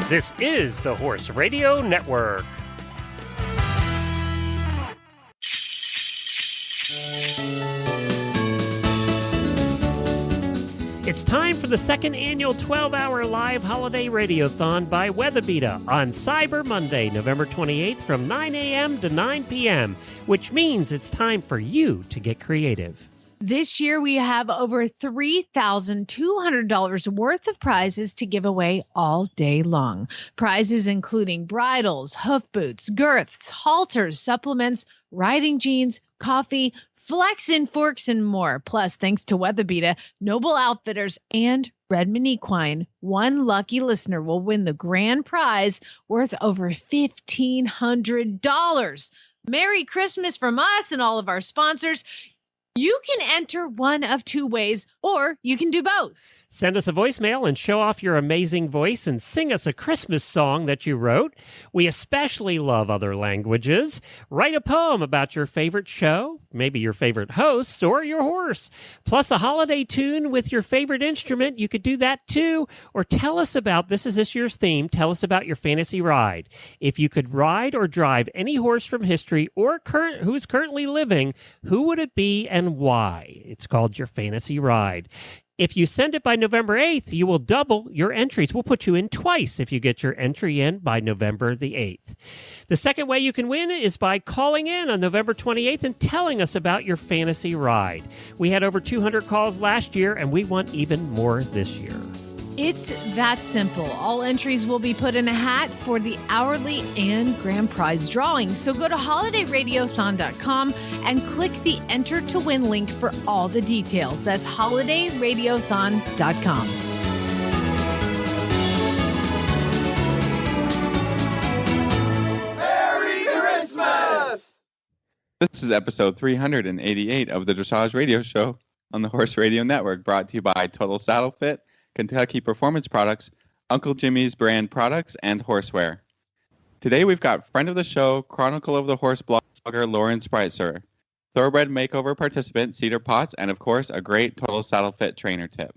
This is the Horse Radio Network. It's time for the second annual 12-hour live holiday radiothon by Weatherbeata on Cyber Monday, November 28th from 9 a.m. to 9 p.m., which means it's time for you to get creative. This year, we have over $3,200 worth of prizes to give away all day long. Prizes including bridles, hoof boots, girths, halters, supplements, riding jeans, coffee, flex-in forks, and more. Plus, thanks to Weatherbeata, Noble Outfitters, and Redmond Equine, one lucky listener will win the grand prize worth over $1,500. Merry Christmas from us and all of our sponsors. You can enter one of two ways, or you can do both. Send us a voicemail and show off your amazing voice and sing us a Christmas song that you wrote. We especially love other languages. Write a poem about your favorite show, maybe your favorite host, or your horse. Plus a holiday tune with your favorite instrument. You could do that too. Or tell us about, this is this year's theme, tell us about your fantasy ride. If you could ride or drive any horse from history or who's currently living, who would it be and why? It's called your fantasy ride. If you send it by November 8th, you will double your entries. We'll put you in twice if you get your entry in by November the 8th. The second way you can win is by calling in on November 28th and telling us about your fantasy ride. We had over 200 calls last year, and we want even more this year. It's that simple. All entries will be put in a hat for the hourly and grand prize drawing. So go to holidayradiothon.com and click the Enter to Win link for all the details. That's holidayradiothon.com. Merry Christmas! This is episode 388 of the Dressage Radio Show on the Horse Radio Network, brought to you by Total Saddle Fit, Kentucky Performance Products, Uncle Jimmy's Brand Products, and Horseware. Today we've got friend of the show, Chronicle of the Horse blogger Lauren Sprieser, Thoroughbred Makeover participant Cedar Potts, and of course a great Total Saddle Fit trainer tip.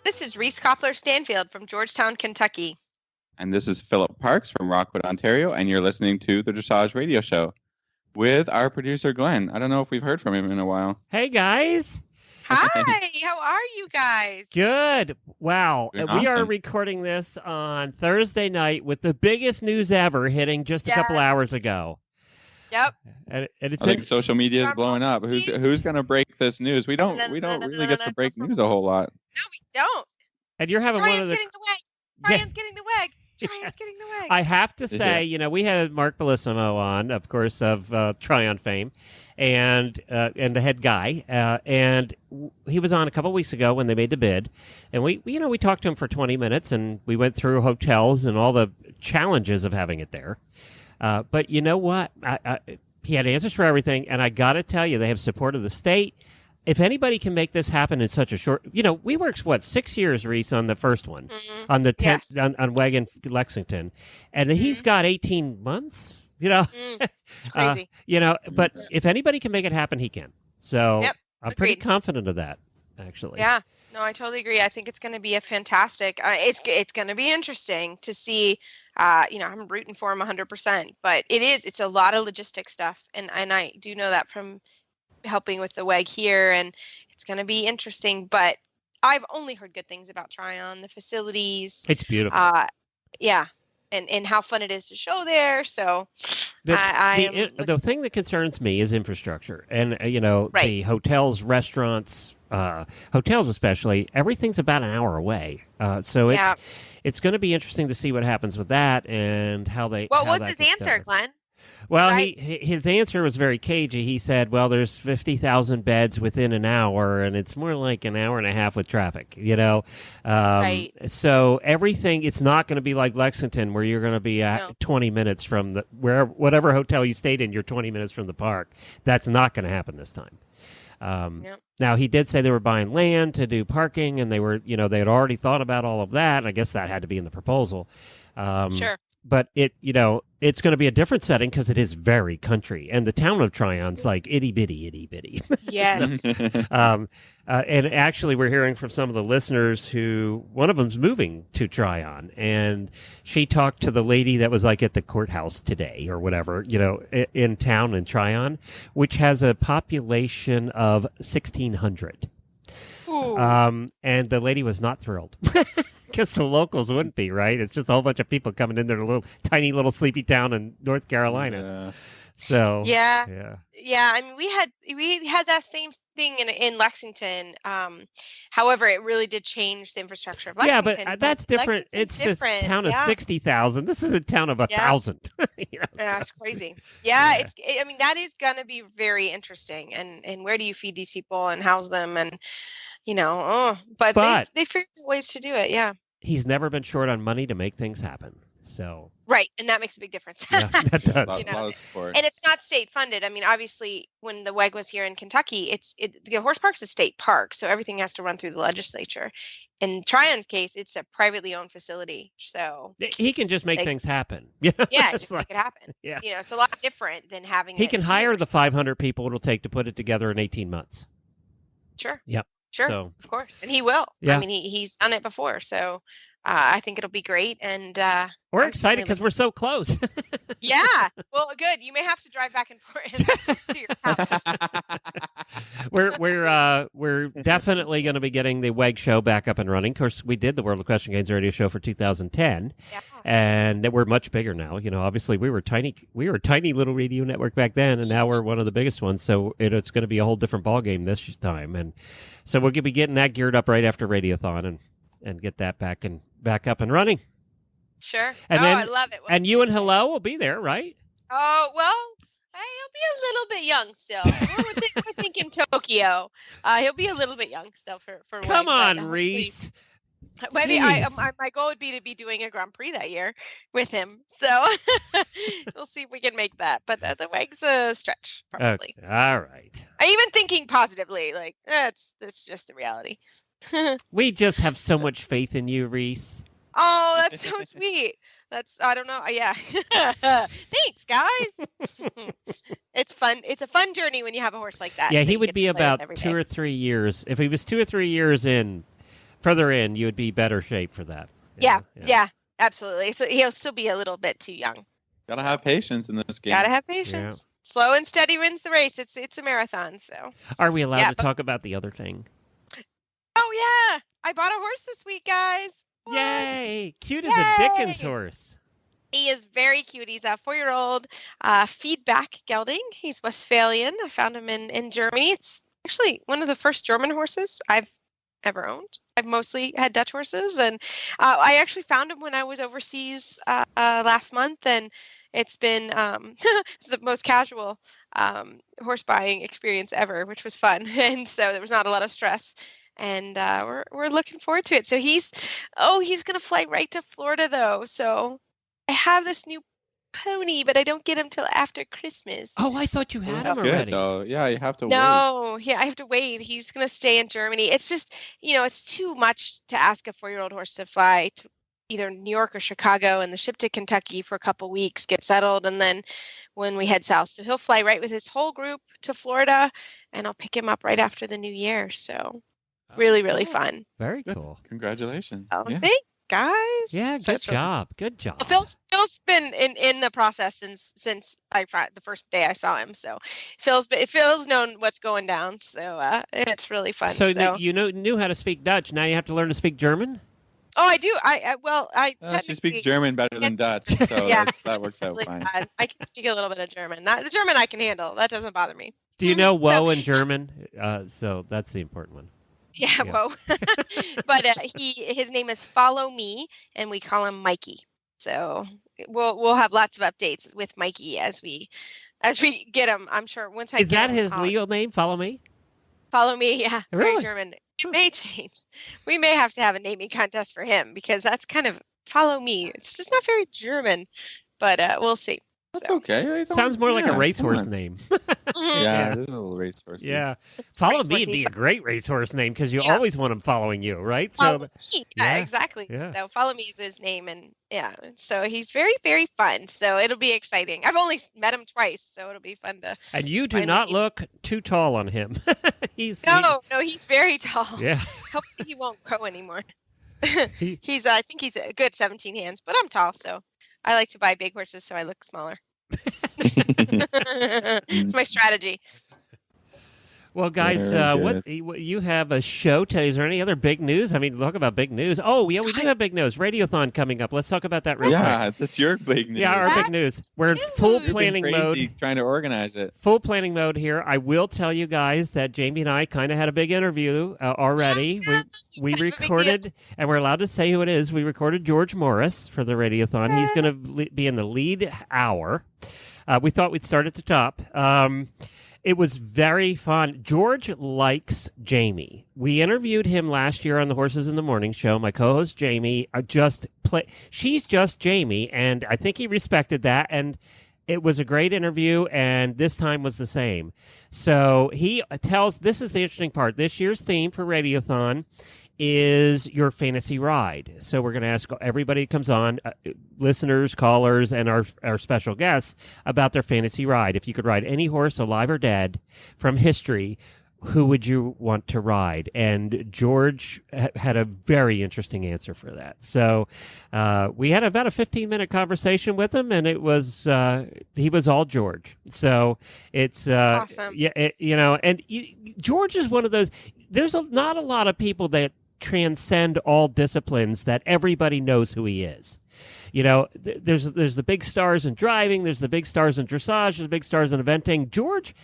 This is Reese Koppler-Stanfield from Georgetown, Kentucky. And this is Philip Parks from Rockwood, Ontario, and you're listening to the Dressage Radio Show with our producer, Glenn. I don't know if we've heard from him in a while. Hey, guys. Hi, how are you guys? Good. Wow. Doing We are awesome. recording this on Thursday night with the biggest news ever hitting just a couple Yes. hours ago. Yep. And it's I think social media is blowing up. See? Who's going to break this news? We don't really get to break news a whole lot. No, we don't. and you're having one of Brian's the getting the wag. Yeah. Brian's getting the wag. Brian's Yes. getting the wag. I have to say, Yeah. we had Mark Bellissimo on, of course, of Tryon fame, and the head guy, and he was on a couple weeks ago when they made the bid, and we talked to him for 20 minutes, and we went through hotels and all the challenges of having it there. But you know what? He had answers for everything, and I got to tell you, they have support of the state. If anybody can make this happen in such a short, we worked 6 years, Reese, on the first one, on the 10th Yes. on Wagon Lexington, and he's got 18 months. It's crazy. But if anybody can make it happen, he can. So Yep, I'm pretty agreed. confident of that, actually. Yeah. No, I totally agree. I think it's going to be a fantastic. It's going to be interesting to see. I'm rooting for him 100%, but it's a lot of logistic stuff, and I do know that from helping with the WEG here, and it's going to be interesting. But I've only heard good things about Tryon, the facilities. It's beautiful. Yeah, and how fun it is to show there. So The thing that concerns me is infrastructure, and Right. the hotels, restaurants, hotels especially. Everything's about an hour away, so Yeah. it's going to be interesting to see what happens with that and how they. What how was that his gets answer, done. Glenn? Well, Right. his answer was very cagey. He said, "Well, there's 50,000 beds within an hour, and it's more like an hour and a half with traffic." Right. So everything, it's not going to be like Lexington, where you're going to be at No. 20 minutes from whatever hotel you stayed in. You're 20 minutes from the park. That's not going to happen this time. Yep. Now, he did say they were buying land to do parking, and they were, they had already thought about all of that. And I guess that had to be in the proposal. Sure. But it's going to be a different setting because it is very country, and the town of Tryon's like itty bitty. Yes. And actually, we're hearing from some of the listeners who one of them's moving to Tryon, and she talked to the lady that was like at the courthouse today or whatever, in town in Tryon, which has a population of 1,600. And the lady was not thrilled. Because the locals wouldn't be, right? It's just a whole bunch of people coming in their tiny little sleepy town in North Carolina. Yeah. So yeah. I mean, we had that same thing in Lexington. However, it really did change the infrastructure of Lexington. Yeah, but that's different. It's just a town of 60,000. This is a town of 1,000. Yeah, it's crazy. Yeah, I mean, that is gonna be very interesting. And where do you feed these people and house them and but they figured out ways to do it. Yeah. He's never been short on money to make things happen. So right, and that makes a big difference. Yeah, that does. A lot of support. And it's not state funded. I mean, obviously, when the WEG was here in Kentucky, the horse park's a state park, so everything has to run through the legislature. In Tryon's case, it's a privately owned facility, so he can just make things happen. Yeah, just make it happen. Yeah, it's a lot different than having. He can hire the 500 people it'll take to put it together in 18 months. Sure. Yep. Sure, so, of course, and he will. Yeah. I mean, he's done it before, so I think it'll be great. And we're excited because we're so close. Yeah, well, good. You may have to drive back and forth to your house. We're definitely going to be getting the WEG show back up and running. Of course, we did the World Equestrian Games radio show for 2010, and that we're much bigger now. Obviously we were tiny little radio network back then, and now we're one of the biggest ones. So it's going to be a whole different ball game this time, and so we're going to be getting that geared up right after Radiothon and get that back up and running. Sure. And then, I love it. And you and Hello will be there, right? Oh, well, he'll be a little bit young still. We're thinking Tokyo. He'll be a little bit young still for Come WEG, on, but, Reese. Maybe my goal would be to be doing a Grand Prix that year with him. So we'll see if we can make that. But the WEG's a stretch, probably. Okay. All right. I'm even thinking positively, like that's just the reality. We just have so much faith in you, Reese. Oh, that's so sweet. I don't know. Yeah. Thanks, guys. It's fun. It's a fun journey when you have a horse like that. Yeah, he would be about 2 or 3 years. If he was 2 or 3 years further in, you would be better shape for that. Yeah, absolutely. So he'll still be a little bit too young. Gotta have patience in this game. Gotta have patience. Yeah. Slow and steady wins the race. It's a marathon. So. Are we allowed to talk about the other thing? Oh yeah, I bought a horse this week, guys. What? Yay! Cute as a Dickens horse. He is very cute. He's a 4-year-old feedback gelding. He's Westphalian. I found him in Germany. It's actually one of the first German horses I've ever owned. I've mostly had Dutch horses, and I actually found him when I was overseas last month, and it's been it's the most casual horse buying experience ever, which was fun, and so there was not a lot of stress. And we're looking forward to it. So he's gonna fly right to Florida though. So I have this new pony, but I don't get him till after Christmas. Oh, I thought you had him That's already. Good, though. Yeah, you have to wait. No, yeah, I have to wait. He's gonna stay in Germany. It's just it's too much to ask a 4-year-old horse to fly to either New York or Chicago and the ship to Kentucky for a couple weeks, get settled, and then when we head south. So he'll fly right with his whole group to Florida, and I'll pick him up right after the new year. So. Really, really fun. Very cool. Congratulations. Oh, thanks, guys. Yeah, good job. Good job. Phil's been in the process since the first day I saw him. So Phil's known what's going down. So it's really fun. So you knew how to speak Dutch. Now you have to learn to speak German? Oh, I do. She speaks German better than Dutch, so that works out fine. I can speak a little bit of German. The German I can handle. That doesn't bother me. Do you know "whoa" in German? So that's the important one. Yeah, whoa. But his name is Follow Me, and we call him Mikey. So we'll have lots of updates with Mikey as we get him. I'm sure once I is that his legal name? Follow Me. Follow Me. Yeah, really? Very German. It may change. We may have to have a naming contest for him because that's kind of Follow Me. It's just not very German, but we'll see. That's So. okay. I don't- Sounds more like a yeah, racehorse come on. name. Mhm. Yeah, it is a little racehorse. Yeah. Follow me would Racehorsey. be a great racehorse name because you Yeah. always want them following you, right? Follow So, me. yeah, Yeah, exactly. yeah. So follow me is his name, and yeah, so he's very, very fun. So it'll be exciting. I've only met him twice, so it'll be fun to. and you do finally not meet- look too tall on him. He's No, he's very tall. yeah. Hopefully he won't grow anymore. He- I think he's a good 17 hands, but I'm tall, so I like to buy big horses so I look smaller. It's my strategy. Well, guys, Very what you have a show today? Is there any other big news? I mean, talk about big news. Oh, yeah, we do have big news. Radiothon coming up. Let's talk about that real quick. Yeah, that's your big news. Yeah, our big news. We're in full You've been planning crazy mode. trying to organize it. Full planning mode here. I will tell you guys that Jamie and I kind of had a big interview already. We Kind of a big recorded, and we're allowed to say who it is. We recorded George Morris for the Radiothon. He's going to be in the lead hour. We thought we'd start at the top. It was very fun. George likes Jamie. We interviewed him last year on the Horses in the Morning show. My co-host Jamie she's just Jamie, and I think he respected that. And it was a great interview, and this time was the same. So he tells. This is the interesting part. This year's theme for Radiothon is your fantasy ride. So we're going to ask everybody who comes on, listeners, callers, and our special guests about their fantasy ride. If you could ride any horse, alive or dead, from history, who would you want to ride? And George had a very interesting answer for that. So we had about a 15-minute conversation with him, and it was he was all George. So it's Awesome. Yeah, George is one of those. There's not a lot of people that transcend all disciplines that everybody knows who he is. There's the big stars in driving, there's the big stars in dressage, there's the big stars in eventing. George,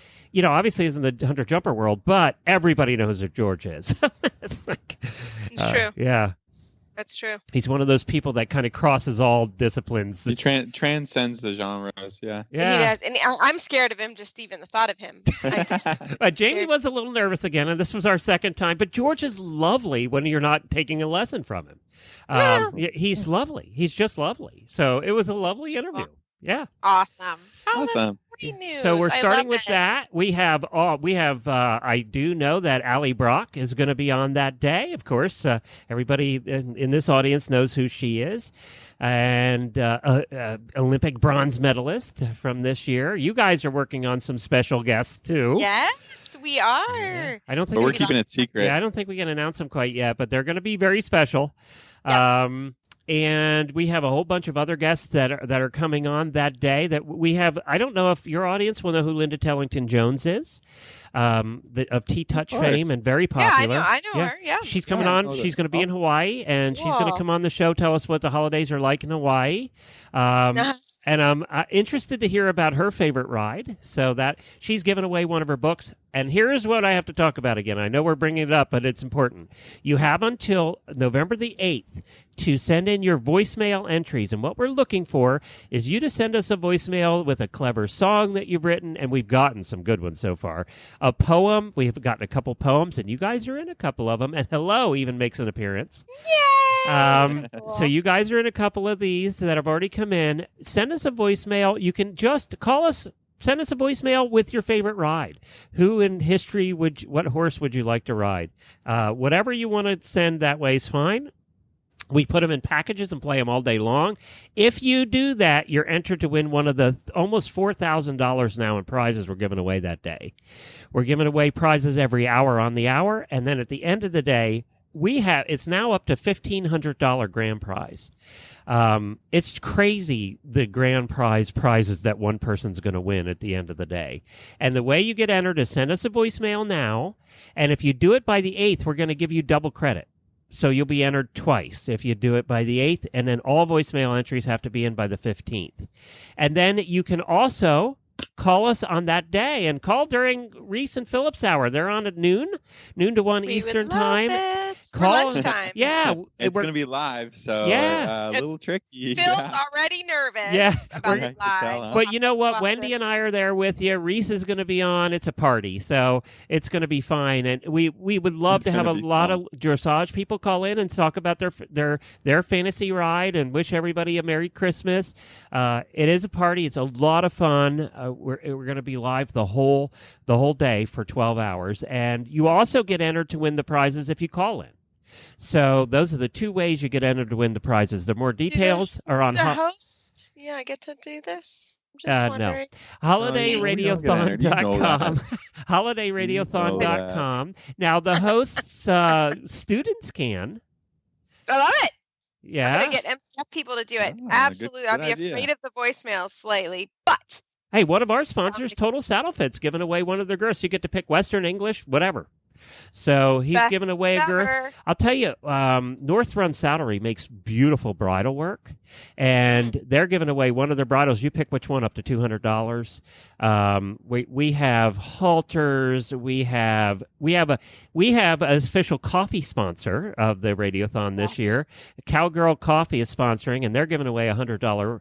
obviously is in the hunter-jumper world, but everybody knows who George is. It's like, It's true. Yeah. That's true. He's one of those people that kind of crosses all disciplines. He transcends the genres. Yeah. He does. And I'm scared of him, just even the thought of him. Jamie scared. was a little nervous again, and this was our second time. But George is lovely when you're not taking a lesson from him. He's lovely. He's just lovely. So it was a lovely interview. Yeah. Awesome. Oh, Awesome. that's great news. So we're I starting love with it. that. We have I do know that Allie Brock is going to be on that day. Of course, everybody in this audience knows who she is. And Olympic bronze medalist from this year. You guys are working on some special guests too. Yes, we are. Yeah. I don't think But we're we keeping it secret. Yeah, I don't think we can announce them quite yet, but they're going to be very special. Yep. And we have a whole bunch of other guests that are coming on that day. That we have. I don't know if your audience will know who Linda Tellington Jones is, of T-Touch Of course. fame and very Yeah, popular. I know her. Yeah. She's coming Yeah, I on. know She's that. going to be in Hawaii, and she's going to Cool. come on the show, tell us what the holidays are like in Hawaii. And I'm interested to hear about her favorite ride. So that she's given away one of her books. And here's what I have to talk about again. I know we're bringing it up, but it's important. You have until November the 8th to send in your voicemail entries. And what we're looking for is you to send us a voicemail with a clever song that you've written, and we've gotten some good ones so far. A poem. We have gotten a couple poems, and you guys are in a couple of them. And Hello even makes an appearance. Yay! So you guys are in a couple of these that have already come in. Send us a voicemail. You can just call us. Send us a voicemail with your favorite ride. Who in history what horse would you like to ride? Whatever you want to send that way is fine. We put them in packages and play them all day long. If you do that, you're entered to win one of the almost $4,000 now in prizes we're giving away that day. We're giving away prizes every hour on the hour, and then at the end of the day, it's now up to $1,500 grand prize. It's crazy the grand prizes that one person's going to win at the end of the day. And the way you get entered is send us a voicemail now, and if you do it by the 8th, we're going to give you double credit. So you'll be entered twice if you do it by the 8th, and then all voicemail entries have to be in by the 15th. And then you can also call us on that day and call during Reese and Phillips hour. They're on at noon to 1 We Eastern would love time. it. For Call lunchtime. Yeah, It's going to be live, so Yeah. a little tricky. Phil's already nervous Yeah. about Yeah, it I can tell, live. huh? But you know what? Well, Wendy and I are there with you. Reese is going to be on. It's a party, so it's going to be fine. And we would love It's to have a gonna be lot fun. of dressage people call in and talk about their fantasy ride and wish everybody a Merry Christmas. It is a party. It's a lot of fun. We're going to be live the whole day for 12 hours, and you also get entered to win the prizes if you call in. So those are the two ways you get entered to win the prizes. The more details are on the host. Yeah, I get to do this. I'm just no. wondering. HolidayRadiothon.com. HolidayRadiothon.com. Now the hosts, students can. I love it. Yeah. I'm gonna get MCF people to do it. Oh, Absolutely. good I'll be idea. afraid of the voicemails slightly, but Hey, one of our sponsors, Total Saddle Fit's giving away one of their girths. You get to pick Western, English, whatever. So he's best giving away a girth. ever. I'll tell you, North Run Saddlery makes beautiful bridle work, and they're giving away one of their bridles. You pick which one, up to $200. We have halters. We have an official coffee sponsor of the Radiothon this year. Cowgirl Coffee is sponsoring, and they're giving away a $100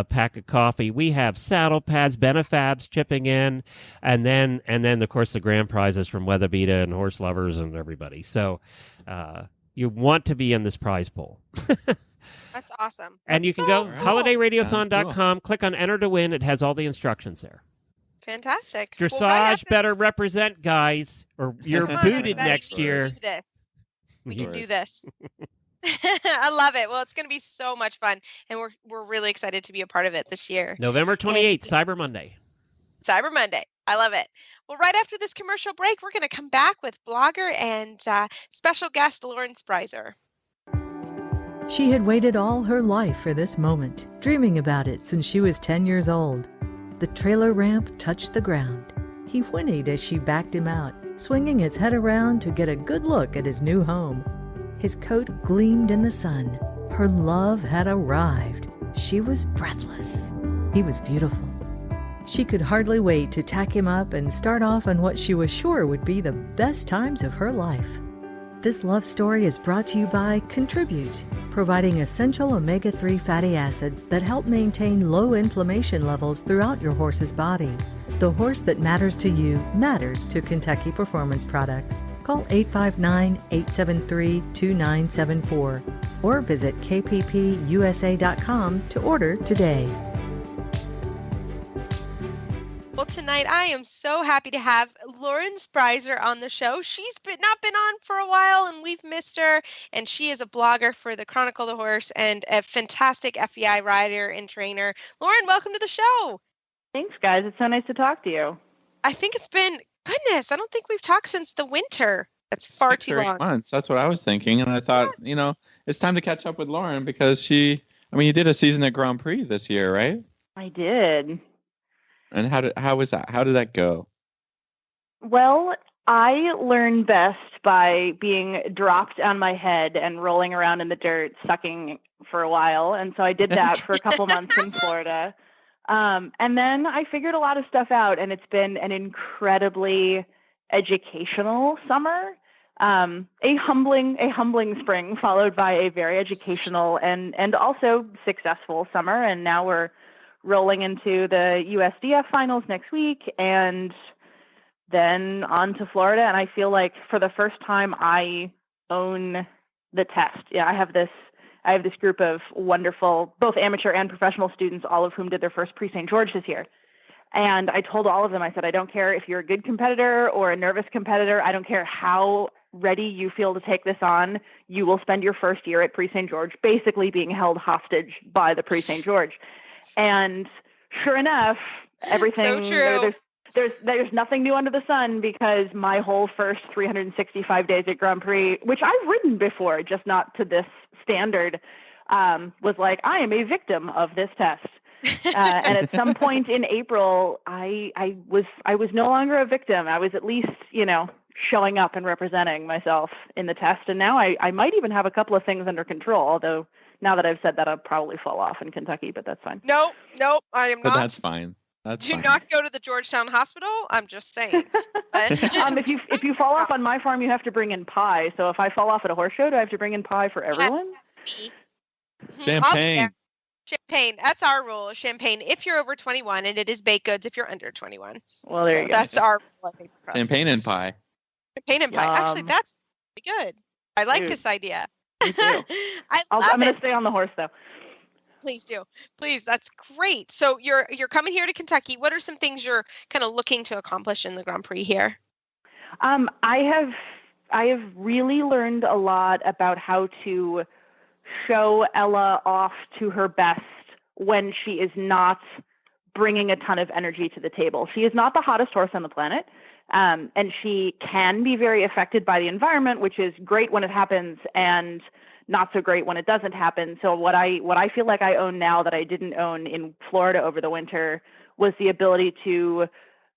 pack of coffee. We have saddle pads, Benefabs chipping in, and then of course the grand prizes from Weatherbeata and Horse Lovers and everybody. So you want to be in this prize pool. That's awesome. And you That's can go so cool. holidayradiothon.com, click on Enter to Win. It has all the instructions there. Fantastic. Dressage Well, right after- better represent, guys, or you're Come on, booted everybody, next year. We can do this. We can do Of this. I love it. Well, it's going to be so much fun, and we're really excited to be a part of it this year. November 28th, Cyber Monday. Cyber Monday. I love it. Well, right after this commercial break, we're going to come back with blogger and special guest Lauren Sprieser. She had waited all her life for this moment, dreaming about it since she was 10 years old. The trailer ramp touched the ground. He whinnied as she backed him out, swinging his head around to get a good look at his new home. His coat gleamed in the sun. Her love had arrived. She was breathless. He was beautiful. She could hardly wait to tack him up and start off on what she was sure would be the best times of her life. This love story is brought to you by Contribute, providing essential omega-3 fatty acids that help maintain low inflammation levels throughout your horse's body. The horse that matters to you matters to Kentucky Performance Products. Call 859-873-2974 or visit kppusa.com to order today. Well, tonight I am so happy to have Lauren Sprieser on the show. She's not been on for a while, and we've missed her. And she is a blogger for the Chronicle of the Horse and a fantastic FEI rider and trainer. Lauren, welcome to the show. Thanks, guys. It's so nice to talk to you. I think it's been, goodness, I don't think we've talked since the winter. That's far 6 too or 8 long. months. That's what I was thinking, and I thought, it's time to catch up with Lauren because you did a season at Grand Prix this year, right? I did. And how was that? How did that go? Well, I learn best by being dropped on my head and rolling around in the dirt, sucking for a while. And so I did that for a couple months in Florida. And then I figured a lot of stuff out, and it's been an incredibly educational summer. A humbling spring followed by a very educational and also successful summer. And now we're rolling into the USDF finals next week and then on to Florida. And I feel like for the first time I own the test. Yeah, I have this group of wonderful, both amateur and professional students, all of whom did their first pre-St. George this year. And I told all of them, I said, I don't care if you're a good competitor or a nervous competitor. I don't care how ready you feel to take this on. You will spend your first year at pre-St. George basically being held hostage by the pre-St. George. And sure enough, everything, So true. there's nothing new under the sun, because my whole first 365 days at Grand Prix, which I've ridden before, just not to this standard, was like, I am a victim of this test. And at some point in April, I was no longer a victim. I was at least, showing up and representing myself in the test. And now I might even have a couple of things under control, although now that I've said that, I'll probably fall off in Kentucky, but that's fine. No, I am But not. that's fine. That's Do fine. not go to the Georgetown Hospital. I'm just saying. If you fall off on my farm, you have to bring in pie. So if I fall off at a horse show, do I have to bring in pie for everyone? Yes, me. Champagne. Champagne. That's our rule. Champagne if you're over 21, and it is baked goods if you're under 21. Well, there you go. That's our rule, I think, for us. Champagne and pie. Champagne and pie. Actually, that's really good. I like this idea. Me too. I'm going to stay on the horse, though. Please do. Please. That's great. So you're coming here to Kentucky. What are some things you're kind of looking to accomplish in the Grand Prix here? I have really learned a lot about how to show Ella off to her best when she is not bringing a ton of energy to the table. She is not the hottest horse on the planet. And she can be very affected by the environment, which is great when it happens and not so great when it doesn't happen. So what I feel like I own now that I didn't own in Florida over the winter was the ability to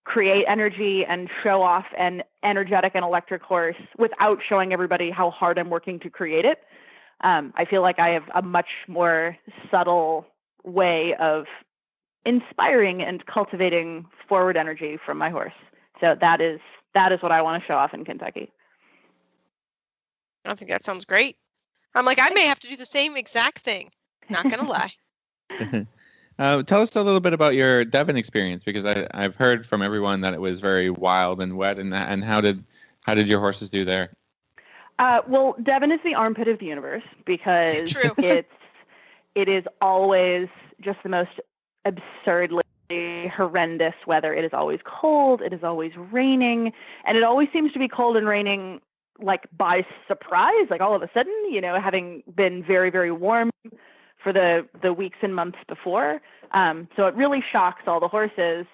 create energy and show off an energetic and electric horse without showing everybody how hard I'm working to create it. I feel like I have a much more subtle way of inspiring and cultivating forward energy from my horse. So that is what I want to show off in Kentucky. I think that sounds great. I'm like, I may have to do the same exact thing. Not going to lie. Tell us a little bit about your Devon experience, because I've heard from everyone that it was very wild and wet. And how did your horses do there? Well, Devon is the armpit of the universe because it is always just the most absurdly horrendous weather. It is always cold. It is always raining, and it always seems to be cold and raining like by surprise, like all of a sudden, having been very, very warm for the weeks and months before. So it really shocks all the horses.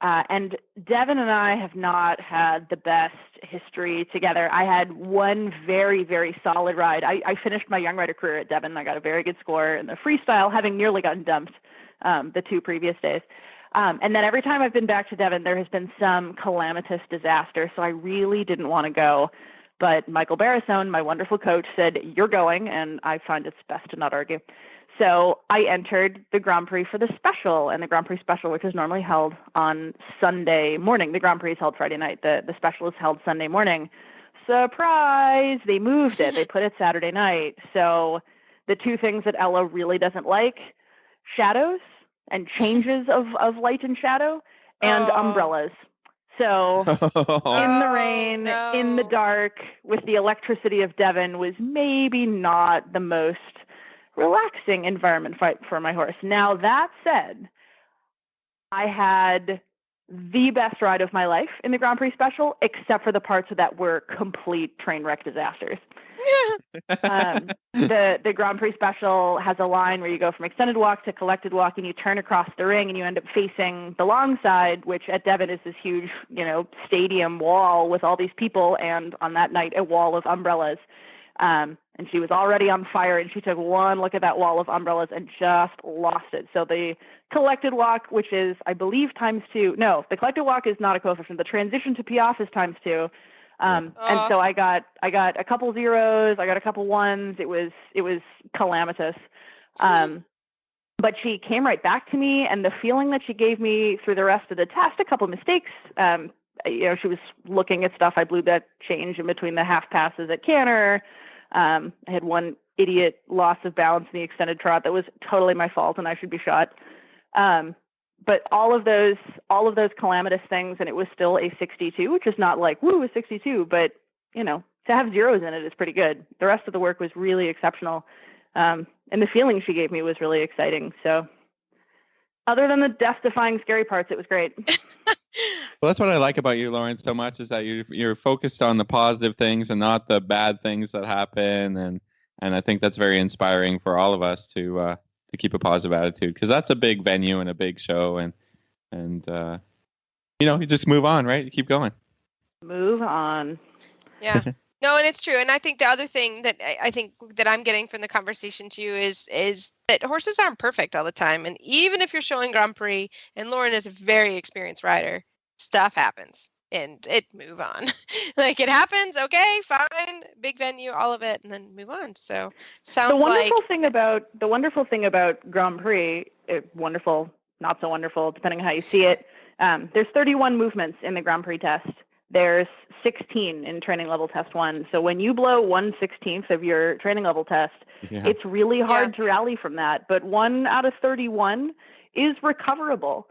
And Devon and I have not had the best history together. I had one very, very solid ride. I finished my young rider career at Devon. I got a very good score in the freestyle, having nearly gotten dumped the 2 previous days. And then every time I've been back to Devon, there has been some calamitous disaster. So I really didn't want to go. But Michael Barrisone, my wonderful coach, said, "You're going," and I find it's best to not argue. So I entered the Grand Prix for the special, and the Grand Prix special, which is normally held on Sunday morning. The Grand Prix is held Friday night. The special is held Sunday morning. Surprise! They moved it. They put it Saturday night. So the 2 things that Ella really doesn't like, shadows and changes of light and shadow, and umbrellas. So in the rain, in the dark, with the electricity of Devon was maybe not the most relaxing environment for my horse. Now, that said, I had the best ride of my life in the Grand Prix special, except for the parts of that were complete train wreck disasters. The Grand Prix special has a line where you go from extended walk to collected walk, and you turn across the ring, and you end up facing the long side, which at Devon is this huge, stadium wall with all these people, and on that night, a wall of umbrellas. And she was already on fire, and she took one look at that wall of umbrellas and just lost it. So the collected walk, which is, I believe, ×2. No, the collected walk is not a coefficient. The transition to Piaffe is ×2. And so I got a couple zeros, I got a couple ones. It was calamitous. But she came right back to me, and the feeling that she gave me through the rest of the test, a couple mistakes. She was looking at stuff. I blew that change in between the half passes at Canner. I had one idiot loss of balance in the extended trot that was totally my fault, and I should be shot. But all of those calamitous things, and it was still a 62, which is not like, woo, a 62, but, to have zeros in it is pretty good. The rest of the work was really exceptional. And the feeling she gave me was really exciting. So other than the death-defying scary parts, it was great. Well, that's what I like about you, Lauren, so much, is that you're focused on the positive things and not the bad things that happen. And I think that's very inspiring for all of us to keep a positive attitude, because that's a big venue and a big show, and you just move on, right? You keep going. Move on. Yeah. No, and it's true. And I think the other thing that I think that I'm getting from the conversation too is that horses aren't perfect all the time. And even if you're showing Grand Prix, and Lauren is a very experienced rider, stuff happens and move on. Like, it happens. Okay, fine. Big venue, all of it, and then move on. So sounds the wonderful thing about Grand Prix, wonderful not so wonderful, depending on how you see it. There's 31 movements in the Grand Prix test. There's 16 in training level test 1. So when you blow 1/16 of your training level test, it's really hard to rally from that. But 1 out of 31 is recoverable.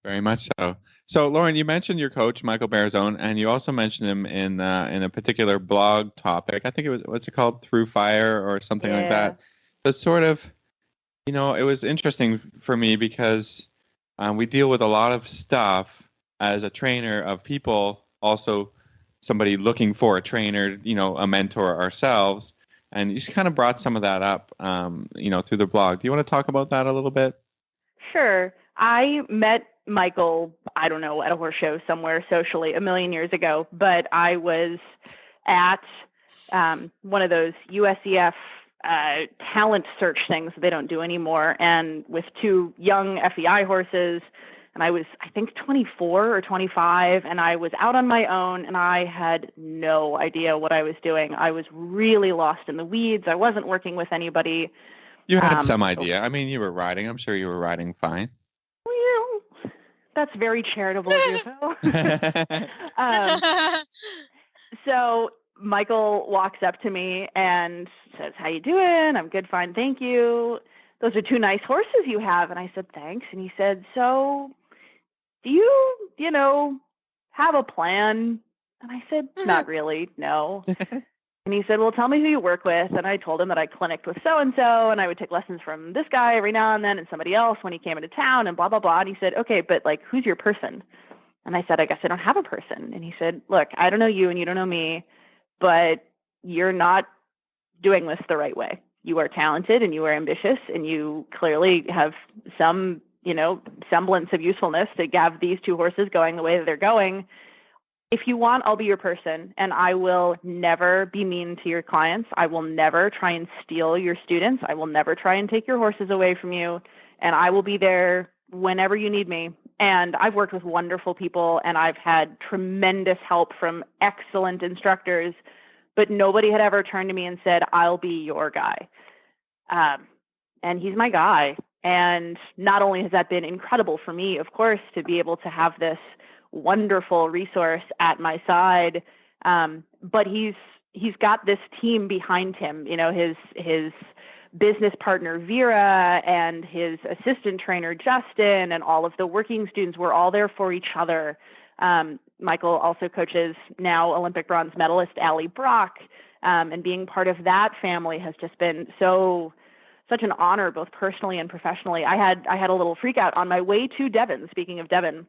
Very much so. So, Lauren, you mentioned your coach, Michael Barazone, and you also mentioned him in a particular blog topic. I think it was, what's it called? Through Fire or something like that. So sort of, it was interesting for me because we deal with a lot of stuff as a trainer of people, also somebody looking for a trainer, a mentor ourselves. And you just kind of brought some of that up, through the blog. Do you want to talk about that a little bit? Sure. I met Michael, I don't know, at a horse show somewhere socially a million years ago, but I was at one of those USEF talent search things that they don't do anymore, and with 2 young FEI horses, and I was, I think, 24 or 25, and I was out on my own, and I had no idea what I was doing. I was really lost in the weeds. I wasn't working with anybody. You had some idea. I mean, you were riding. I'm sure you were riding fine. Well, that's very charitable of you, Phil. So Michael walks up to me and says, "How you doing?" "I'm good, fine, thank you. Those are 2 nice horses you have." And I said, "Thanks." And he said, "So do you, have a plan?" And I said, "Not really, no." And he said, "Well, tell me who you work with." And I told him that I clinicked with so-and-so, and I would take lessons from this guy every now and then and somebody else when he came into town and blah, blah, blah. And he said, "Okay, but who's your person?" And I said, "I guess I don't have a person." And he said, "Look, I don't know you and you don't know me, but you're not doing this the right way. You are talented and you are ambitious and you clearly have some, semblance of usefulness to have these 2 horses going the way that they're going. If you want, I'll be your person, and I will never be mean to your clients. I will never try and steal your students. I will never try and take your horses away from you, and I will be there whenever you need me." And I've worked with wonderful people, and I've had tremendous help from excellent instructors, but nobody had ever turned to me and said, "I'll be your guy." And he's my guy. And not only has that been incredible for me, of course, to be able to have this wonderful resource at my side, but he's got this team behind him, his business partner Vera and his assistant trainer Justin and all of the working students. We're all there for each other. Michael also coaches now Olympic bronze medalist Allie Brock, and being part of that family has just been such an honor, both personally and professionally. I had a little freak out on my way to Devon, speaking of Devon.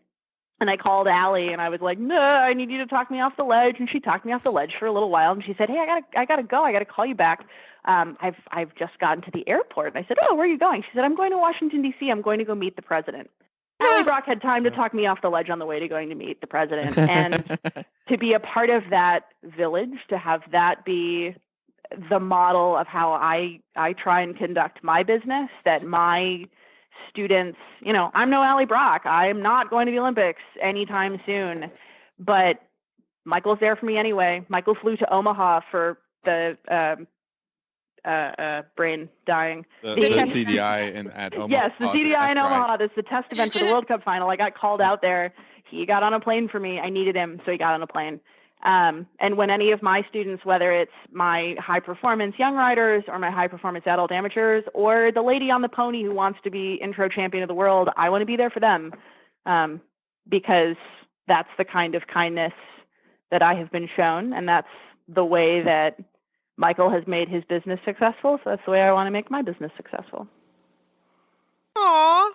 And I called Allie and I was like, "No, I need you to talk me off the ledge." And she talked me off the ledge for a little while. And she said, "Hey, I gotta go. I gotta call you back. I've just gotten to the airport." And I said, "Oh, where are you going?" She said, "I'm going to Washington, D.C. I'm going to go meet the president." Allie Brock had time to talk me off the ledge on the way to going to meet the president. And to be a part of that village, to have that be the model of how I try and conduct my business, that my students, I'm no Allie Brock. I'm not going to the Olympics anytime soon, but Michael's there for me anyway. Michael flew to Omaha for the brain dying. The CDI at Omaha. Yes, the CDI in Omaha. Right. That's the test event for the World Cup final. I got called out there. He got on a plane for me. I needed him, so he got on a plane. And when any of my students, whether it's my high performance young riders or my high performance adult amateurs or the lady on the pony who wants to be intro champion of the world, I want to be there for them, because that's the kind of kindness that I have been shown. And that's the way that Michael has made his business successful. So that's the way I want to make my business successful. Aw,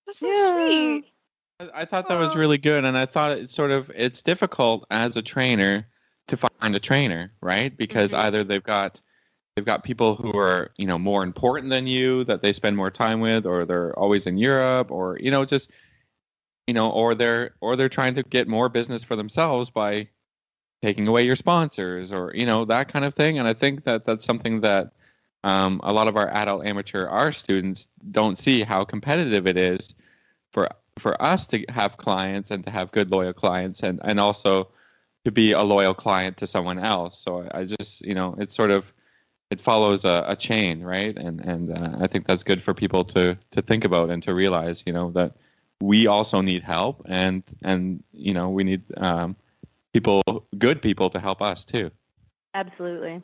that's so sweet. I thought that was really good, and I thought it's difficult as a trainer to find a trainer, right? Because either they've got people who are more important than you that they spend more time with, or they're always in Europe, or or they're trying to get more business for themselves by taking away your sponsors, or that kind of thing. And I think that that's something that a lot of our adult amateur art students don't see, how competitive it is for us to have clients and to have good loyal clients, and also to be a loyal client to someone else. So I just it follows a chain, right? And I think that's good for people to think about and to realize that we also need help, and we need good people to help us too. Absolutely.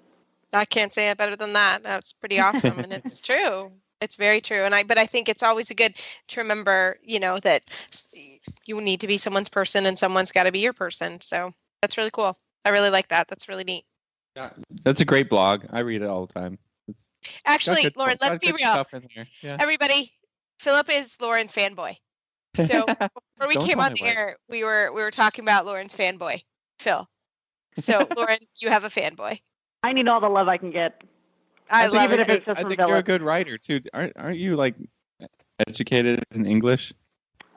I can't say it better than that. That's pretty awesome. And it's true. It's very true. But I think it's always good to remember, that you need to be someone's person and someone's got to be your person. So that's really cool. I really like that. That's really neat. Yeah, that's a great blog. I read it all the time. Actually, Lauren, let's be real. Yeah. Everybody, Philip is Lauren's fanboy. So before we came on the air, we were talking about Lauren's fanboy, Phil. So Lauren, you have a fanboy. I need all the love I can get. I love it. I think you're a good writer too. Aren't you like educated in English?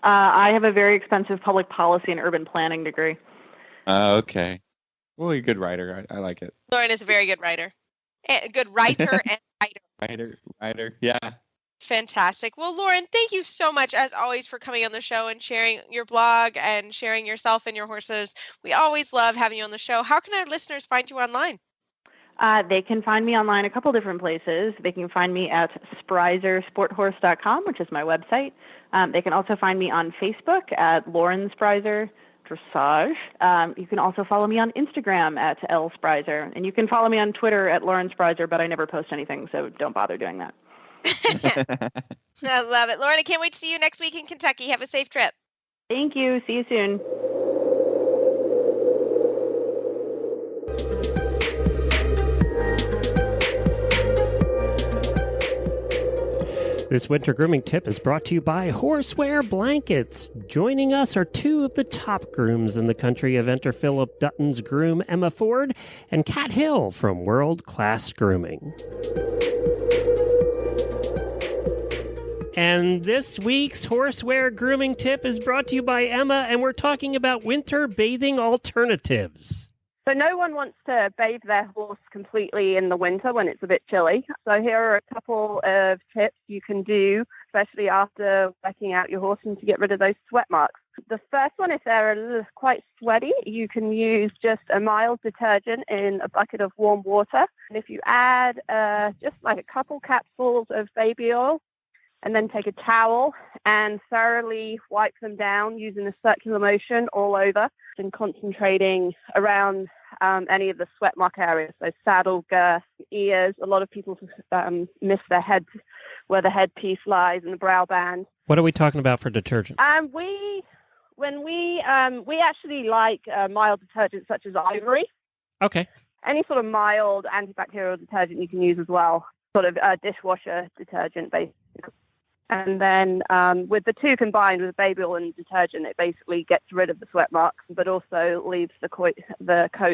I have a very expensive public policy and urban planning degree. Okay. Well, you're a good writer. I like it. Lauren is a very good writer. A good writer and writer. Writer. Yeah. Fantastic. Well, Lauren, thank you so much, as always, for coming on the show and sharing your blog and sharing yourself and your horses. We always love having you on the show. How can our listeners find you online? They can find me online a couple different places. They can find me at SprieserSporthorse.com, which is my website. They can also find me on Facebook at Lauren Sprieser Dressage. You can also follow me on Instagram at @LSprieser. And you can follow me on Twitter at Lauren Sprieser, but I never post anything, so don't bother doing that. I love it. Lauren, I can't wait to see you next week in Kentucky. Have a safe trip. Thank you. See you soon. This winter grooming tip is brought to you by Horseware Blankets. Joining us are two of the top grooms in the country, Eventer Philip Dutton's groom Emma Ford and Kat Hill from World Class Grooming. And this week's Horseware grooming tip is brought to you by Emma, and we're talking about winter bathing alternatives. So no one wants to bathe their horse completely in the winter when it's a bit chilly. So here are a couple of tips you can do, especially after wetting out your horse and to get rid of those sweat marks. The first one, if they're quite sweaty, you can use just a mild detergent in a bucket of warm water. And if you add just like a couple capsules of baby oil, and then take a towel and thoroughly wipe them down using a circular motion all over and concentrating around any of the sweat mark areas, so saddle, girth, ears. A lot of people miss their heads where the headpiece lies and the brow band. What are we talking about for detergent? We actually like mild detergents such as Ivory. Okay. Any sort of mild antibacterial detergent you can use as well, sort of dishwasher detergent basically. And then with the two combined with baby oil and detergent, it basically gets rid of the sweat marks, but also leaves the coat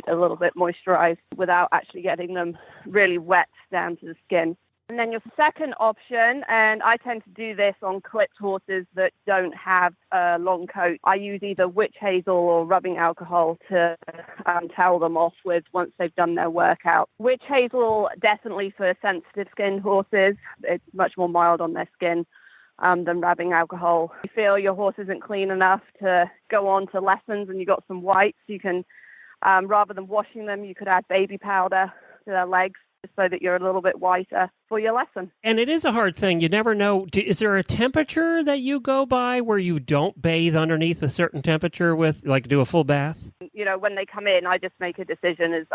a little bit moisturized without actually getting them really wet down to the skin. And then your second option, and I tend to do this on clipped horses that don't have a long coat, I use either witch hazel or rubbing alcohol to towel them off with once they've done their workout. Witch hazel, definitely for sensitive skinned horses. It's much more mild on their skin than rubbing alcohol. If you feel your horse isn't clean enough to go on to lessons and you've got some whites, you can, rather than washing them, you could add baby powder to their legs so that you're a little bit whiter for your lesson. And it is a hard thing. You never know. Is there a temperature that you go by where you don't bathe underneath a certain temperature with, like, do a full bath? When they come in, I just make a decision as,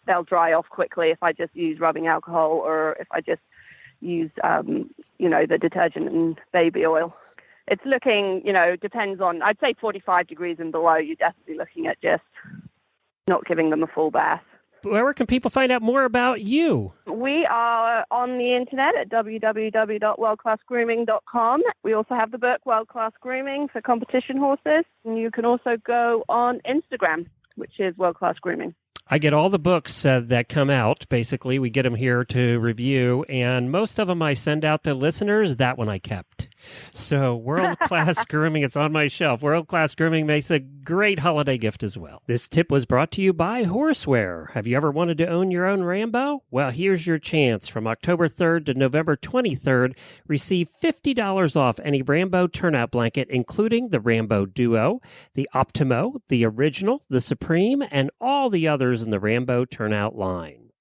they'll dry off quickly if I just use rubbing alcohol or if I just use, the detergent and baby oil. It's looking, depends on, I'd say 45 degrees and below, you're definitely looking at just not giving them a full bath. Where can people find out more about you? We are on the internet at www.worldclassgrooming.com. We also have the book World Class Grooming for competition horses. And you can also go on Instagram, which is World Class Grooming. I get all the books that come out. Basically, we get them here to review, and most of them I send out to listeners. That one I kept. So World Class Grooming, it's on my shelf. World Class Grooming makes a great holiday gift as well. This tip was brought to you by Horseware. Have you ever wanted to own your own Rambo? Well, here's your chance. From October 3rd to November 23rd, receive $50 off any Rambo turnout blanket, including the Rambo Duo, the Optimo, the Original, the Supreme, and all the others in the Rambo turnout line.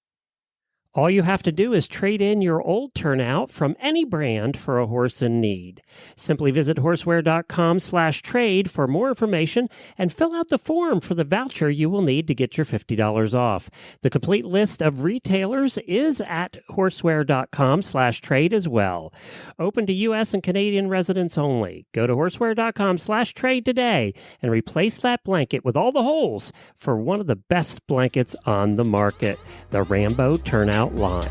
All you have to do is trade in your old turnout from any brand for a horse in need. Simply visit horseware.com/trade for more information and fill out the form for the voucher you will need to get your $50 off. The complete list of retailers is at horseware.com/trade as well. Open to U.S. and Canadian residents only. Go to horseware.com/trade today and replace that blanket with all the holes for one of the best blankets on the market, the Rambo Turnout line.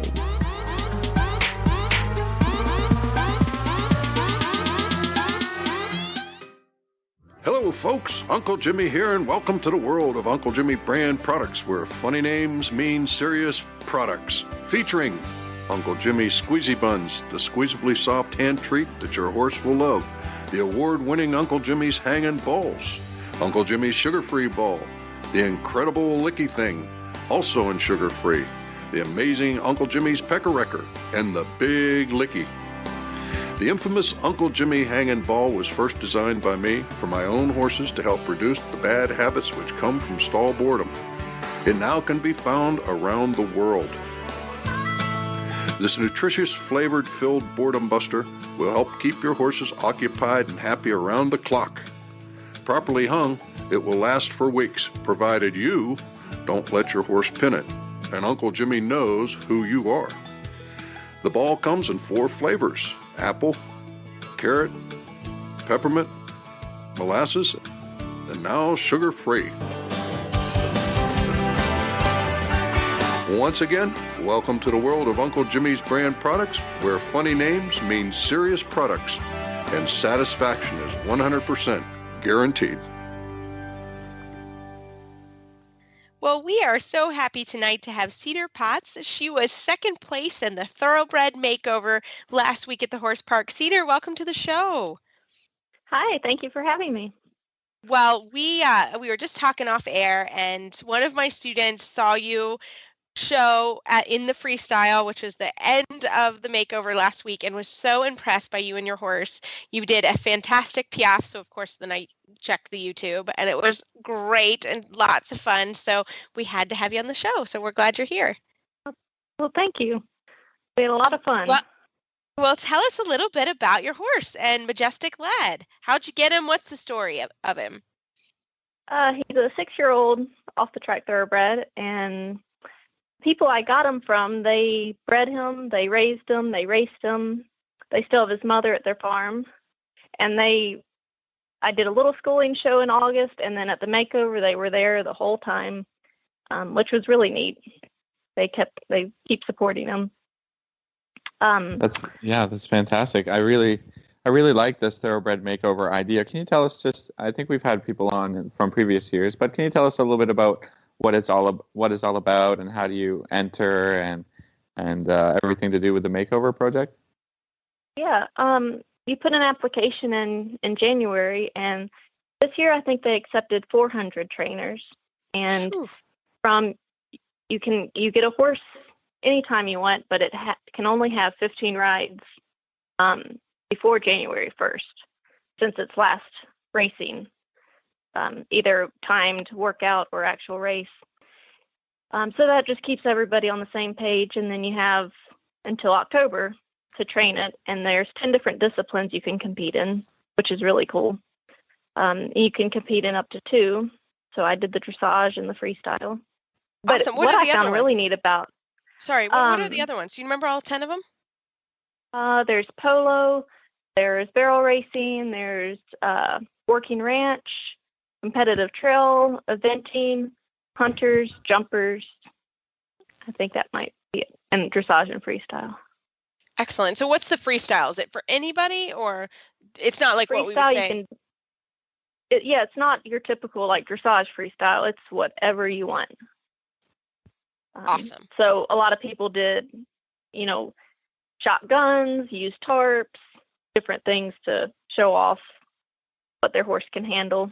Hello, folks. Uncle Jimmy here, and welcome to the world of Uncle Jimmy brand products, where funny names mean serious products. Featuring Uncle Jimmy Squeezy Buns, the squeezably soft hand treat that your horse will love. The award-winning Uncle Jimmy's Hangin' Balls. Uncle Jimmy's Sugar-Free Ball. The incredible Licky Thing, also in sugar-free. The amazing Uncle Jimmy's Pecker Wrecker, and the Big Licky. The infamous Uncle Jimmy Hangin' Ball was first designed by me for my own horses to help reduce the bad habits which come from stall boredom. It now can be found around the world. This nutritious, flavored, filled boredom buster will help keep your horses occupied and happy around the clock. Properly hung, it will last for weeks, provided you don't let your horse pin it. And Uncle Jimmy knows who you are. The ball comes in 4 flavors: apple, carrot, peppermint, molasses, and now sugar-free. Once again, welcome to the world of Uncle Jimmy's brand products, where funny names mean serious products, and satisfaction is 100% guaranteed. Well, we are so happy tonight to have Cedar Potts. She was second place in the Thoroughbred Makeover last week at the Horse Park. Cedar, welcome to the show. Hi, thank you for having me. Well, we were just talking off air, and one of my students saw you show in the freestyle, which was the end of the makeover last week, and was so impressed by you and your horse. You did a fantastic piaffe, so of course then I checked the YouTube, and it was great and lots of fun, so we had to have you on the show, so we're glad you're here. Well, thank you. We had a lot of fun. Well, tell us a little bit about your horse and Majestic Lad. How'd you get him? What's the story of him? He's a 6-year-old off-the-track thoroughbred, and people I got him from, they bred him, they raised him, they raced him. They still have his mother at their farm. And I did a little schooling show in August, and then at the makeover, they were there the whole time, which was really neat. They keep supporting him. That's fantastic. I really like this thoroughbred makeover idea. Can you tell us I think we've had people on from previous years, but can you tell us a little bit about what it's all about, and how do you enter, and everything to do with the makeover project? Yeah, you put an application in January, and this year I think they accepted 400 trainers. And you get a horse anytime you want, but it can only have 15 rides before January 1st, since it's last racing. Either timed workout or actual race. So that just keeps everybody on the same page, and then you have until October to train it, and there's 10 different disciplines you can compete in, which is really cool. You can compete in up to 2, so I did the dressage and the freestyle. But awesome. what I found really neat about... Sorry, what are the other ones? Do you remember all 10 of them? There's polo, there's barrel racing, there's working ranch, competitive trail, eventing, hunters, jumpers. I think that might be it. And dressage and freestyle. Excellent. So what's the freestyle? Is it for anybody, or it's not like freestyle, what we would say? It's not your typical like dressage freestyle. It's whatever you want. Awesome. So a lot of people did, shotguns, used tarps, different things to show off what their horse can handle.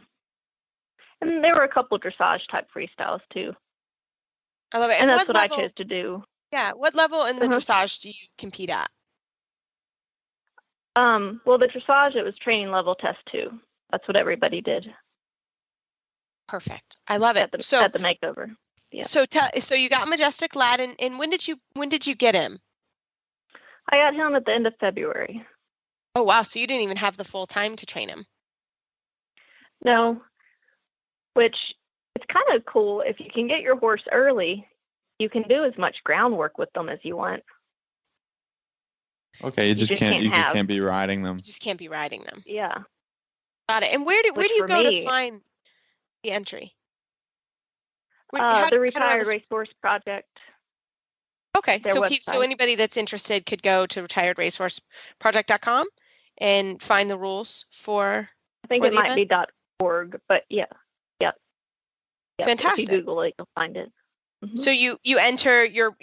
And there were a couple dressage type freestyles too. I love it. And that's what I chose to do. Yeah. What level in the dressage do you compete at? Well, the dressage, it was training level test 2. That's what everybody did. Perfect. I love it. At the makeover. Yeah. So you got Majestic Lad, and when did you get him? I got him at the end of February. Oh wow! So you didn't even have the full time to train him. No, which it's kind of cool. If you can get your horse early, you can do as much groundwork with them as you want. Okay, you just can't be riding them. You just can't be riding them. Yeah. Got it. And where do you go to find the entry? The Retired Racehorse Project. Okay, so anybody that's interested could go to retiredracehorseproject.com and find the rules for. I think it might be .org, but yeah. Fantastic. If you Google it, you'll find it. Mm-hmm. So you enter your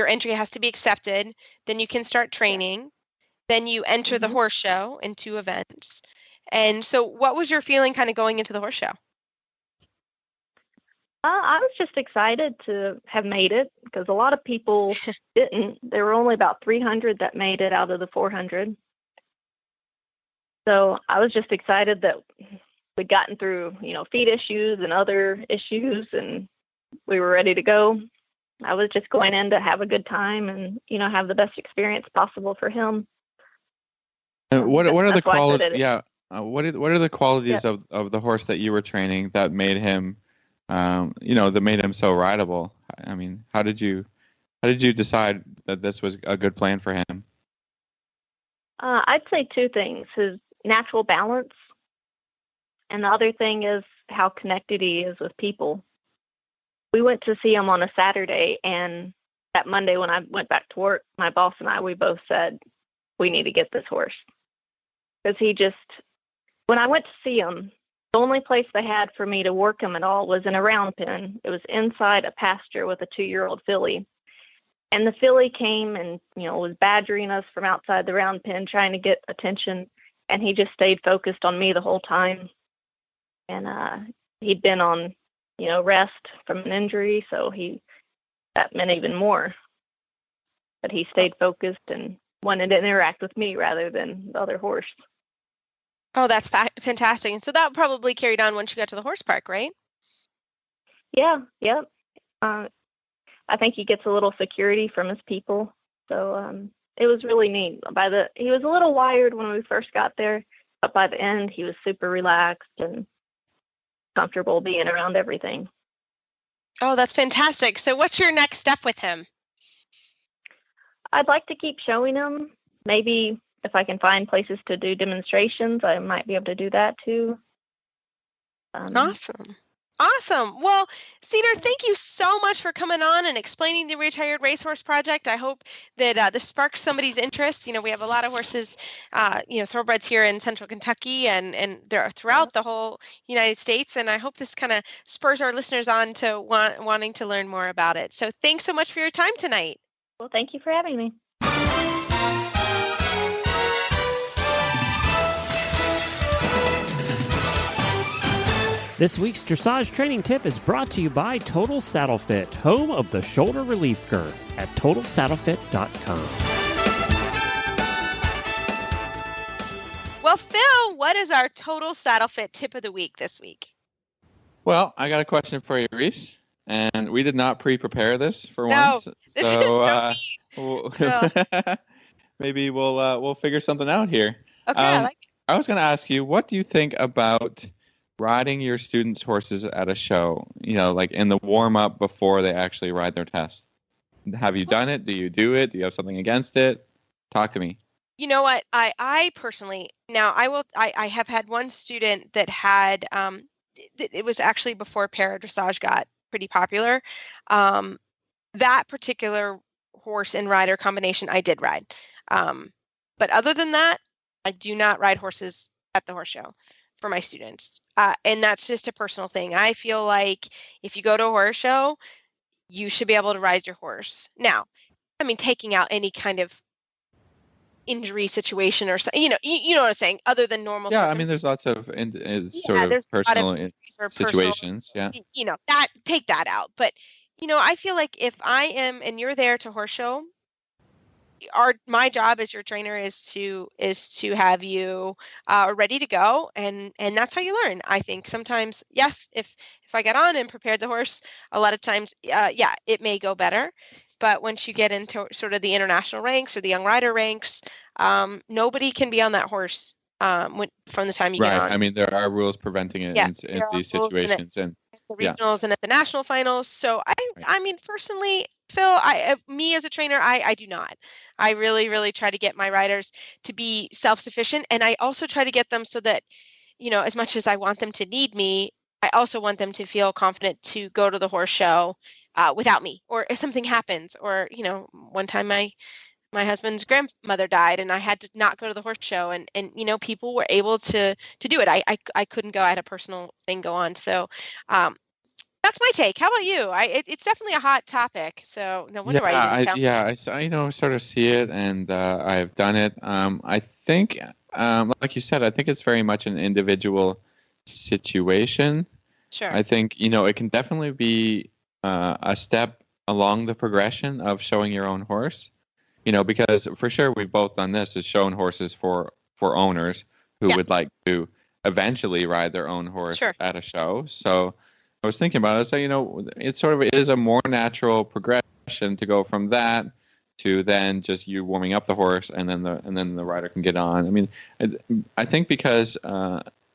entry has to be accepted. Then you can start training. Then you enter the horse show in 2 events. And so, what was your feeling kind of going into the horse show? I was just excited to have made it because a lot of people didn't. There were only about 300 that made it out of the 400. So I was just excited that we'd gotten through, feed issues and other issues, and we were ready to go. I was just going in to have a good time and, have the best experience possible for him. What are the qualities? Yeah. What are the qualities of the horse that you were training that made him, that made him so rideable? I mean, how did you decide that this was a good plan for him? I'd say 2 things: his natural balance, and the other thing is how connected he is with people. We went to see him on a Saturday, and that Monday when I went back to work, my boss and I, we both said, we need to get this horse. Because when I went to see him, the only place they had for me to work him at all was in a round pen. It was inside a pasture with a 2-year-old filly. And the filly came and, was badgering us from outside the round pen, trying to get attention. And he just stayed focused on me the whole time. And he'd been on, rest from an injury, so that meant even more. But he stayed focused and wanted to interact with me rather than the other horse. Oh, that's fantastic. And so that probably carried on once you got to the horse park, right? Yeah. I think he gets a little security from his people. So it was really neat. He was a little wired when we first got there, but by the end he was super relaxed and comfortable being around everything. Oh, that's fantastic. So what's your next step with him? I'd like to keep showing him. Maybe if I can find places to do demonstrations, I might be able to do that too. Awesome. Well, Cedar, thank you so much for coming on and explaining the Retired Racehorse Project. I hope that this sparks somebody's interest. We have a lot of horses, thoroughbreds here in Central Kentucky, and they're throughout the whole United States. And I hope this kind of spurs our listeners on to wanting to learn more about it. So thanks so much for your time tonight. Well, thank you for having me. This week's dressage training tip is brought to you by Total Saddle Fit, home of the shoulder relief girth at TotalSaddleFit.com. Well, Phil, what is our Total Saddle Fit tip of the week this week? Well, I got a question for you, Reese, and we did not pre-prepare this for once. So maybe we'll figure something out here. Okay, I like it. I was going to ask you, what do you think about riding your students' horses at a show, like in the warm-up before they actually ride their test? Have you done it? Do you do it? Do you have something against it? Talk to me. You know what? I personally, I have had one student that had, it was actually before para dressage got pretty popular. That particular horse and rider combination I did ride. But other than that, I do not ride horses at the horse show for my students. And that's just a personal thing. I feel like if you go to a horse show, you should be able to ride your horse. Now, taking out any kind of injury situation or something, you know what I'm saying, other than normal. Yeah, there's lots of sort of personal situations. Yeah. That take that out. But, I feel like if I am, and you're there to horse show, my job as your trainer is to have you ready to go, and that's how you learn. I think sometimes, yes, if I get on and prepared the horse, a lot of times, yeah, it may go better. But once you get into sort of the international ranks or the young rider ranks, nobody can be on that horse from the time you get on. I mean, there are rules preventing it in these situations, and the regionals and at the national finals. So I mean, personally, Phil, me as a trainer, I do not. I really, really try to get my riders to be self-sufficient, and I also try to get them so that, as much as I want them to need me, I also want them to feel confident to go to the horse show without me, or if something happens, or one time my husband's grandmother died and I had to not go to the horse show, and people were able to do it. I couldn't go. I had a personal thing go on. So that's my take. How about you? It's definitely a hot topic. So no wonder why you didn't tell me. I sort of see it, and I've done it. I think, like you said, I think it's very much an individual situation. Sure. I think, it can definitely be a step along the progression of showing your own horse. Because for sure we've both done this, is shown horses for owners who would like to eventually ride their own horse at a show. So I was thinking about it. So, it sort of is a more natural progression to go from that to then just you warming up the horse, and then the rider can get on. I mean, I think because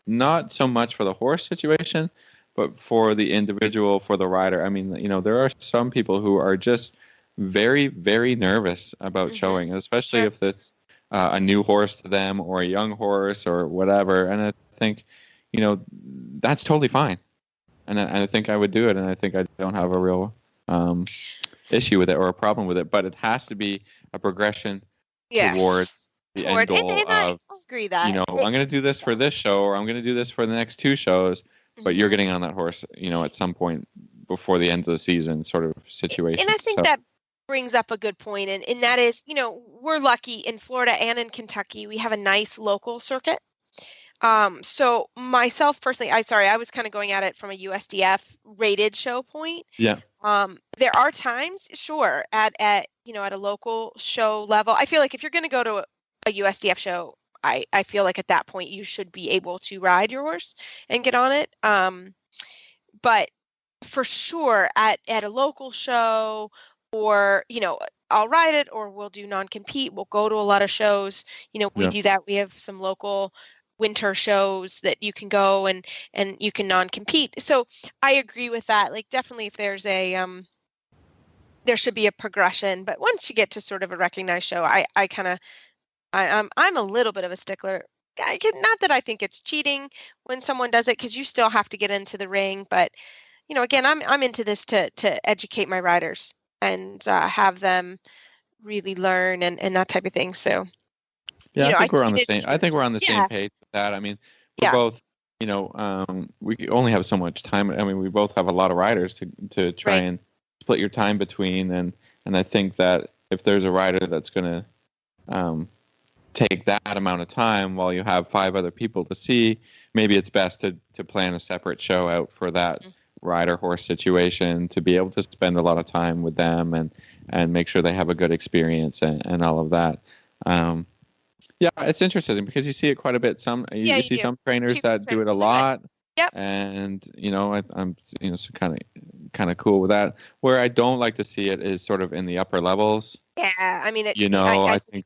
not so much for the horse situation, but for the individual, for the rider. I mean, there are some people who are just very, very nervous about showing, especially if it's a new horse to them or a young horse or whatever. And I think, that's totally fine. And I think I would do it. And I think I don't have a real issue with it or a problem with it. But it has to be a progression towards the end goal of, I agree that. I'm going to do this for this show, or I'm going to do this for the next 2 shows. But you're getting on that horse, at some point before the end of the season sort of situation. And I think that brings up a good point, and that is, we're lucky in Florida and in Kentucky. We have a nice local circuit. So myself personally, I was kind of going at it from a USDF rated show point. Yeah. There are times, sure, at a local show level. I feel like if you're going to go to a USDF show, I feel like at that point you should be able to ride your horse and get on it. But for sure at a local show, or, I'll ride it, or we'll do non-compete. We'll go to a lot of shows. We do that. We have some local winter shows that you can go and you can non-compete. So I agree with that. Like, definitely if there's there should be a progression, but once you get to sort of a recognized show, I'm a little bit of a stickler. Not that I think it's cheating when someone does it, because you still have to get into the ring. But, again, I'm into this to educate my riders and have them really learn and that type of thing. So, I think we're on the same. I think we're on the same page with that. I mean, we're both. We only have so much time. I mean, we both have a lot of riders to try and split your time between, and I think that if there's a rider that's going to take that amount of time while you have 5 other people to see, maybe it's best to plan a separate show out for that rider horse situation, to be able to spend a lot of time with them and make sure they have a good experience and all of that. It's interesting because you see it quite a bit. You see some trainers that do it a lot. Yep. And I'm so kind of cool with that. Where I don't like to see it is sort of in the upper levels. Yeah, I mean, I think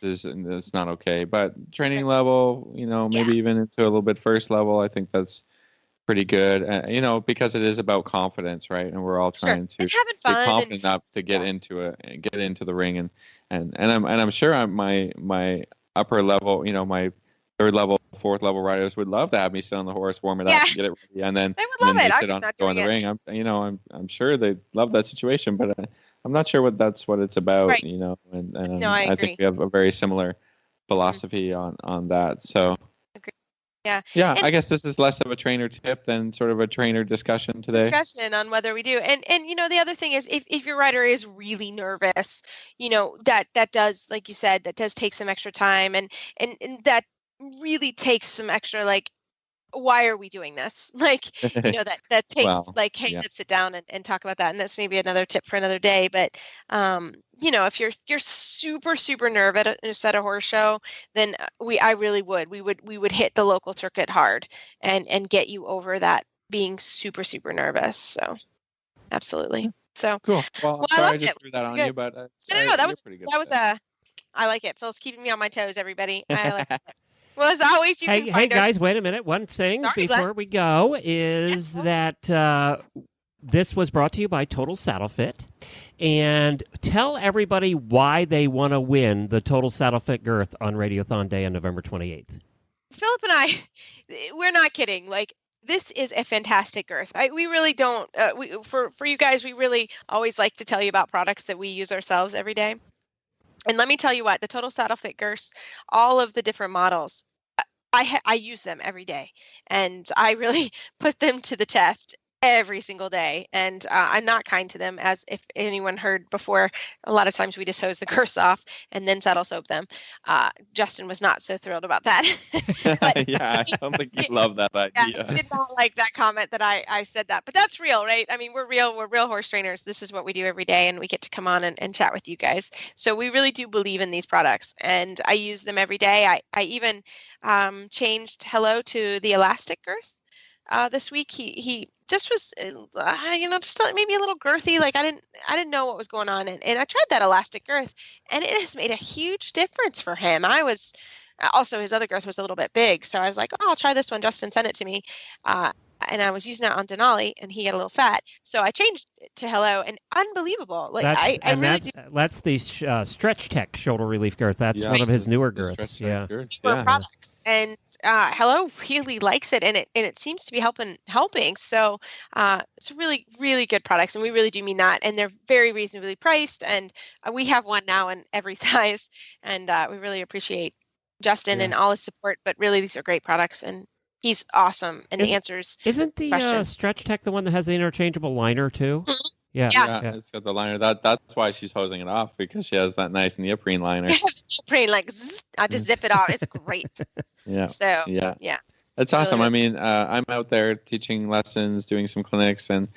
it's not okay. But training level, maybe even into a little bit first level, I think that's pretty good. Because it is about confidence, right? And we're all trying to be confident enough to get into it and get into the ring, and I'm sure my upper level, my 3rd level, 4th level riders would love to have me sit on the horse, warm it up, and get it ready, and then they would love it. Sit on, go in the ring. I'm sure they love that situation, but I'm not sure that's what it's about, right. And no, I think we have a very similar philosophy on that. So. Yeah. I guess this is less of a trainer tip than sort of a trainer discussion today. Discussion on whether we do. And the other thing is if your rider is really nervous, that does, like you said, that does take some extra time and that really takes some extra why are we doing this? Like, that takes Well, hey, yeah. let's sit down and talk about that. And that's maybe another tip for another day. But, if you're super, super nervous at a horse show, then we would hit the local circuit hard and get you over that being super, super nervous. So absolutely. So Cool. Well, I sorry I loved just it. threw that on Good. you, but No, you're that was pretty good. I like it. Phil's keeping me on my toes, everybody. I like it. Well, as always, you can Hey, find guys, wait a minute. One thing Sorry, before we go is that this was brought to you by Total Saddle Fit. And tell everybody why they want to win the Total Saddle Fit Girth on Radiothon Day on November 28th. Philip and I, we're not kidding. Like, this is a fantastic girth. We really don't. For you guys, we really always like to tell you about products that we use ourselves every day. And let me tell you what, the Total Saddle Fit girths, all of the different models, I use them every day, and I really put them to the test every single day. And I'm not kind to them, as if anyone heard before. A lot of times we just hose the girths off and then saddle soap them. Justin was not so thrilled about that. But, yeah, I don't think you love that idea. he did not like that comment that I said that, but that's real, right? I mean, we're real horse trainers. This is what we do every day, and we get to come on and chat with you guys. So we really do believe in these products, and I use them every day. I even changed Hello to the elastic girth this week. He just was, just maybe a little girthy. Like I didn't know what was going on, and I tried that elastic girth, and it has made a huge difference for him. Also, his other girth was a little bit big, so I was like, oh, I'll try this one. Justin sent it to me, and I was using it on Denali, and he got a little fat, so I changed it to Hello, and unbelievable. Like that's the Stretch Tech shoulder relief girth. That's one of his newer girths. Yeah, newer products, and Hello really likes it, and it seems to be helping. So it's really, really good products, and we really do mean that. And they're very reasonably priced, and we have one now in every size, and we really appreciate Justin and all his support. But really, these are great products, and he's awesome and answers. Isn't the Stretch Tech the one that has the interchangeable liner too? Mm-hmm. Yeah, it's got the liner. That's why she's hosing it off, because she has that nice neoprene liner. Neoprene, like I just zip it off. It's great. Yeah. So yeah. It's really awesome. good. I mean, I'm out there teaching lessons, doing some clinics, and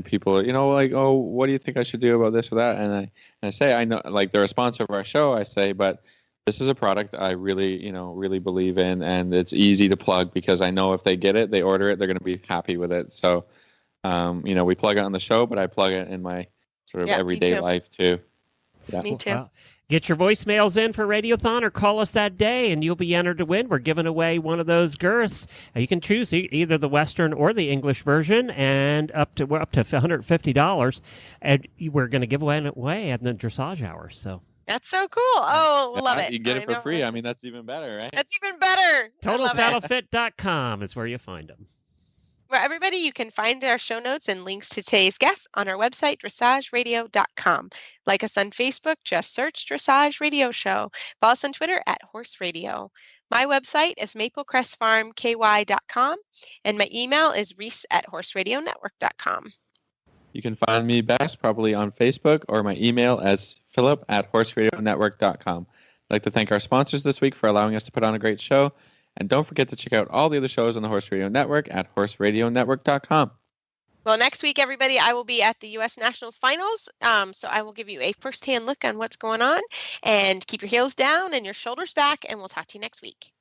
people, like, oh, what do you think I should do about this or that? And I say, I know, like, they're a sponsor of our show. I say, but this is a product I really, really believe in, and it's easy to plug, because I know if they get it, they order it, they're going to be happy with it. So, we plug it on the show, but I plug it in my sort of everyday life too. Yeah. Me too. Well, get your voicemails in for Radiothon or call us that day, and you'll be entered to win. We're giving away one of those girths. You can choose either the Western or the English version, and we're up to $150. And we're going to give away at the dressage hour. So. That's so cool. Oh, we'll love it. You can get it for free. I mean, that's even better, right? That's even better. TotalSaddleFit.com is where you find them. Well, everybody, you can find our show notes and links to today's guests on our website, dressageradio.com. Like us on Facebook, just search Dressage Radio Show. Follow us on Twitter at Horse Radio. My website is maplecrestfarmky.com, and my email is reese@horseradionetwork.com. You can find me best probably on Facebook, or my email as philip@horseradionetwork.com. I'd like to thank our sponsors this week for allowing us to put on a great show. And don't forget to check out all the other shows on the Horse Radio Network at horseradionetwork.com. Well, next week, everybody, I will be at the U.S. National Finals. So I will give you a firsthand look on what's going on. And keep your heels down and your shoulders back, and we'll talk to you next week.